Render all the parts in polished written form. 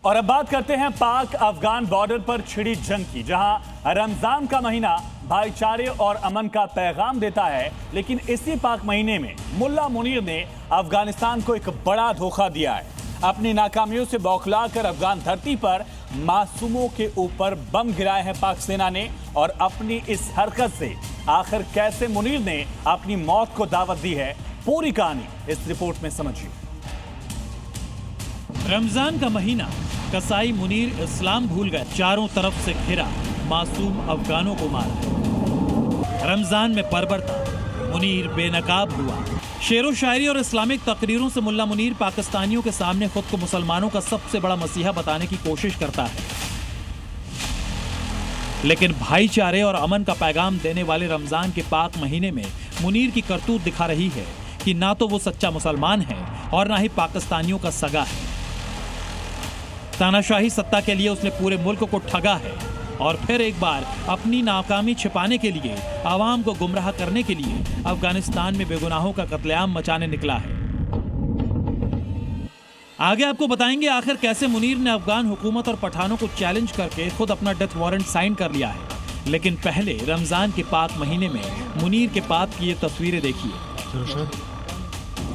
और अब बात करते हैं पाक अफगान बॉर्डर पर छिड़ी जंग की, जहां रमजान का महीना भाईचारे और अमन का पैगाम देता है। लेकिन इसी पाक महीने में मुल्ला मुनीर ने अफगानिस्तान को एक बड़ा धोखा दिया है। अपनी नाकामियों से बौखलाकर अफगान धरती पर मासूमों के ऊपर बम गिराए हैं पाक सेना ने। और अपनी इस हरकत से आखिर कैसे मुनीर ने अपनी मौत को दावत दी है, पूरी कहानी इस रिपोर्ट में समझिए। रमजान का महीना, कसाई मुनीर इस्लाम भूल गए, चारों तरफ से घिरा, मासूम अफगानों को मारा। रमजान में बर्बरता, मुनीर बेनकाब हुआ। शेरो शायरी और इस्लामिक तकरीरों से मुल्ला मुनीर पाकिस्तानियों के सामने खुद को मुसलमानों का सबसे बड़ा मसीहा बताने की कोशिश करता है। लेकिन भाईचारे और अमन का पैगाम देने वाले रमजान के पाक महीने में मुनीर की करतूत दिखा रही है कि ना तो वो सच्चा मुसलमान है और ना ही पाकिस्तानियों का सगा है। तानाशाही सत्ता के लिए उसने पूरे मुल्क को ठगा है और फिर एक बार अपनी नाकामी छिपाने के लिए, आवाम को गुमराह करने के लिए अफगानिस्तान में बेगुनाहों का कत्लेआम मचाने निकला है। आगे आपको बताएंगे आखिर कैसे मुनीर ने अफगान हुकूमत और पठानों को चैलेंज करके खुद अपना डेथ वारंट साइन कर लिया है। लेकिन पहले रमजान के पाक महीने में मुनीर के पाप की ये तस्वीरें देखिए।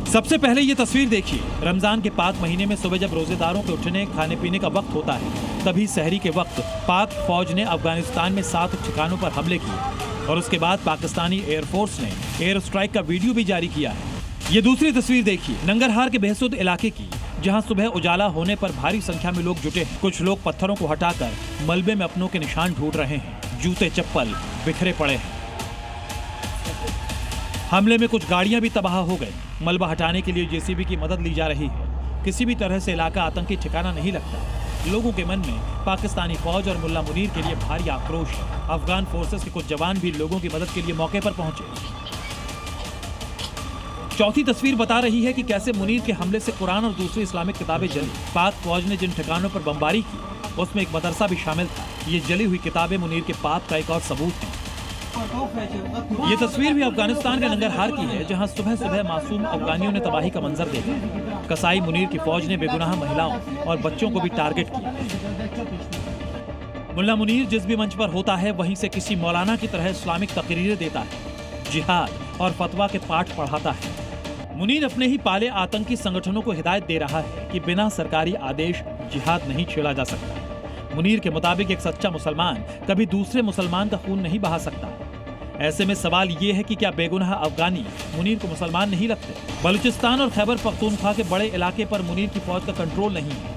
सबसे पहले ये तस्वीर देखिए। रमजान के पाक महीने में सुबह जब रोजेदारों के उठने खाने पीने का वक्त होता है, तभी सहरी के वक्त पाक फौज ने अफगानिस्तान में 7 ठिकानों पर हमले किए और उसके बाद पाकिस्तानी एयरफोर्स ने एयर स्ट्राइक का वीडियो भी जारी किया है। ये दूसरी तस्वीर देखिए नंगरहार के बेहसुद इलाके की, जहां सुबह उजाला होने पर भारी संख्या में लोग जुटे हैं। कुछ लोग पत्थरों को हटाकर मलबे में अपनों के निशान ढूंढ रहे हैं। जूते चप्पल बिखरे पड़े हैं। हमले में कुछ गाड़ियां भी तबाह हो गई। मलबा हटाने के लिए जेसीबी की मदद ली जा रही है। किसी भी तरह से इलाका आतंकी ठिकाना नहीं लगता। लोगों के मन में पाकिस्तानी फौज और मुल्ला मुनीर के लिए भारी आक्रोश है। अफगान फोर्सेस के कुछ जवान भी लोगों की मदद के लिए मौके पर पहुंचे। चौथी तस्वीर बता रही है कि कैसे मुनीर के हमले से कुरान और दूसरी इस्लामिक किताबें जली। पाक फौज ने जिन ठिकानों पर बमबारी की, उसमें एक मदरसा भी शामिल था। ये जली हुई किताबें मुनीर के पाप का एक और सबूत है। ये तस्वीर भी अफगानिस्तान के नंगरहार की है, जहां सुबह सुबह मासूम अफगानियों ने तबाही का मंजर देखा। कसाई मुनीर की फौज ने बेगुनाह महिलाओं और बच्चों को भी टारगेट किया। मुल्ला मुनीर जिस भी मंच पर होता है, वहीं से किसी मौलाना की तरह इस्लामिक तकरीरें देता है, जिहाद और फतवा के पाठ पढ़ाता है। मुनीर अपने ही पाले आतंकी संगठनों को हिदायत दे रहा है कि बिना सरकारी आदेश जिहाद नहीं छेड़ा जा सकता। मुनीर के मुताबिक एक सच्चा मुसलमान कभी दूसरे मुसलमान का खून नहीं बहा सकता। ऐसे में सवाल ये है कि क्या बेगुनाह अफगानी मुनीर को मुसलमान नहीं लगते? बलूचिस्तान और खैबर पख्तूनख्वा के बड़े इलाके पर मुनीर की फौज का कंट्रोल नहीं है।